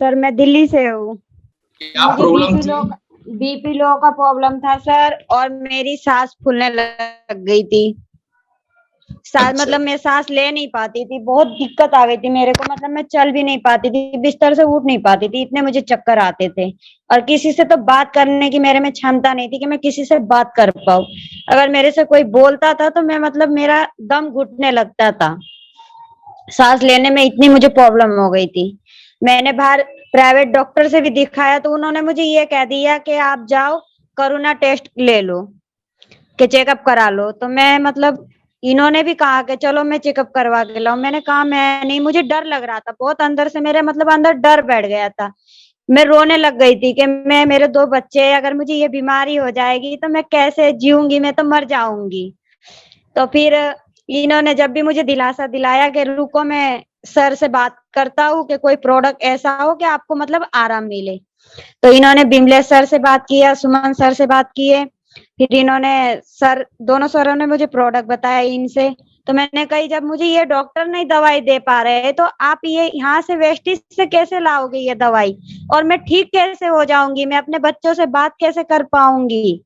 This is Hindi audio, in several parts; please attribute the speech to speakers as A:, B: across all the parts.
A: सर मैं दिल्ली से हूँ।
B: क्या प्रॉब्लम थी?
A: बीपी लो का प्रॉब्लम था सर, और मेरी सांस फूलने लग गई थी।
B: अच्छा।
A: मतलब मैं सांस ले नहीं पाती थी, बहुत दिक्कत आ गई थी मेरे को। मतलब मैं चल भी नहीं पाती थी, बिस्तर से उठ नहीं पाती थी, इतने मुझे चक्कर आते थे। और किसी से तो बात करने की मेरे में क्षमता नहीं थी कि मैं किसी से बात कर पाऊं। अगर मेरे से कोई बोलता था तो मैं मतलब मेरा दम घुटने लगता था। सांस लेने में इतनी मुझे प्रॉब्लम हो गई थी। मैंने बाहर प्राइवेट डॉक्टर से भी दिखाया तो उन्होंने मुझे ये कह दिया कि आप जाओ कोरोना टेस्ट ले लो, कि चेकअप करा लो। तो मैं मतलब इन्होंने भी कहा कि चलो मैं चेकअप करवा के लाऊं। मैंने कहा मैं नहीं, मुझे डर लग रहा था बहुत अंदर से, मेरे मतलब अंदर डर बैठ गया था। मैं रोने लग गई थी कि मैं, मेरे 2 बच्चे, अगर मुझे ये बीमारी हो जाएगी तो मैं कैसे जीऊंगी, मैं तो मर जाऊंगी। तो फिर इन्होंने जब भी मुझे दिलासा दिलाया कि रुको मैं सर से बात करता हूँ कि कोई प्रोडक्ट ऐसा हो कि आपको मतलब आराम मिले। तो इन्होंने बिमलेश सर से बात किया, सुमन सर से बात किए। फिर इन्होंने दोनों सरों ने मुझे प्रोडक्ट बताया इनसे। तो मैंने कही जब मुझे ये डॉक्टर नहीं दवाई दे पा रहे तो आप ये यहाँ से वेस्टिज से कैसे लाओगे ये दवाई, और मैं ठीक कैसे हो जाऊंगी, मैं अपने बच्चों से बात कैसे कर पाऊंगी।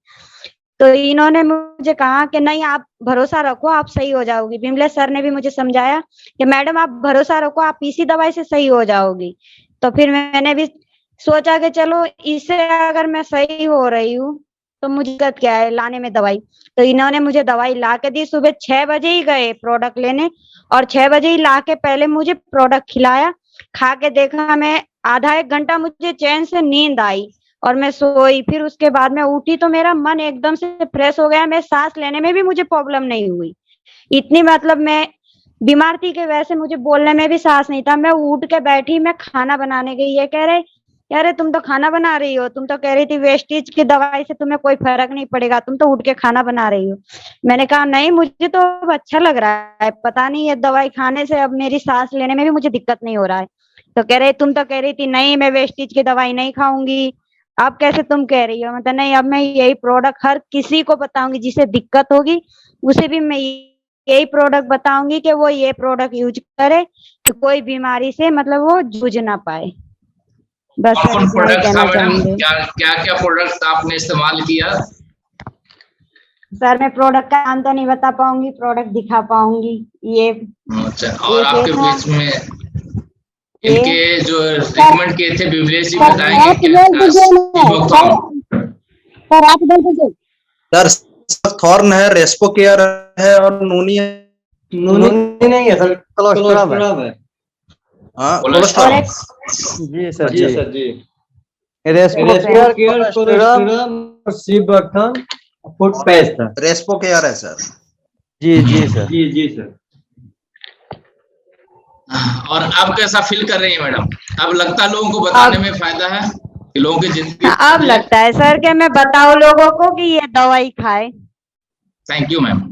A: तो इन्होंने मुझे कहा कि नहीं आप भरोसा रखो, आप सही हो जाओगी। बिमलेश सर ने भी मुझे समझाया कि मैडम आप भरोसा रखो, आप इसी दवाई से सही हो जाओगी। तो फिर मैंने भी सोचा कि चलो इससे अगर मैं सही हो रही हूँ तो मुझे दिक्कत क्या है लाने में दवाई। तो इन्होंने मुझे दवाई ला के दी। सुबह 6 बजे ही गए प्रोडक्ट लेने, और 6 बजे ही ला के पहले मुझे प्रोडक्ट खिलाया। खा के देखा, मैं आधा 1 घंटा मुझे चैन से नींद आई और मैं सोई। फिर उसके बाद मैं उठी तो मेरा मन एकदम से फ्रेश हो गया। मैं सांस लेने में भी मुझे प्रॉब्लम नहीं हुई। इतनी मतलब मैं बीमार थी कि वैसे मुझे बोलने में भी सांस नहीं था। मैं उठ के बैठी, मैं खाना बनाने गई। ये कह रहे अरे तुम तो खाना बना रही हो, तुम तो कह रही थी वेस्टिज की दवाई से तुम्हें कोई फर्क नहीं पड़ेगा, तुम तो उठ के खाना बना रही हो। मैंने कहा नहीं, मुझे तो अच्छा लग रहा है, पता नहीं ये दवाई खाने से अब मेरी सांस लेने में भी मुझे दिक्कत नहीं हो रहा है। तो कह रहे तुम तो कह रही थी नहीं मैं वेस्टिज की दवाई नहीं खाऊंगी, अब कैसे तुम कह रही हो। मतलब नहीं, अब मैं यही प्रोडक्ट हर किसी को बताऊंगी जिसे दिक्कत होगी, उसे भी मैं यही प्रोडक्ट बताऊंगी कि वो ये प्रोडक्ट यूज करे कि कोई बीमारी से मतलब वो जूझ ना पाए। बस सर
B: कौन
A: इतना ही
B: प्रोडक्ट था
A: कहना
B: मैडम?
A: चाहूंगी।
B: क्या प्रोडक्ट आपने इस्तेमाल किया?
A: सर मैं प्रोडक्ट का नाम तो नहीं बता पाऊंगी, प्रोडक्ट दिखा पाऊंगी। ये
B: अच्छा, और
A: एक
B: आपके
A: था
B: बीच में
A: ये
B: इनके जो
A: सर,
B: रिकमेंड किए थे बिमलेश जी,
A: सर
B: बताएंगे
A: आप
B: क्या
A: बोल
B: क्या?
A: दीजिए ना सर आप बोल दीजिए
C: सर। थॉर्न है, रेस्पो केयर है और नूनी है।
D: नूनी नहीं है सर, कोलेस्ट्रॉल है।
C: हाँ
A: और
C: कोलेस्ट्रॉल।
A: एक
D: जी सर
C: जी
D: सर जी।
A: रेस्पो
D: केयर कोलेस्ट्रॉल सी बटन फुट पेस्ट है।
C: रेस्पो केयर है सर।
D: जी सर। जी सर।
B: और अब कैसा फील कर रही है मैडम? अब लगता है लोगों को बताने में फायदा है कि लोगों की जिंदगी
A: अब लगता है सर कि मैं बताऊं लोगों को कि ये दवाई खाए।
B: Thank you ma'am.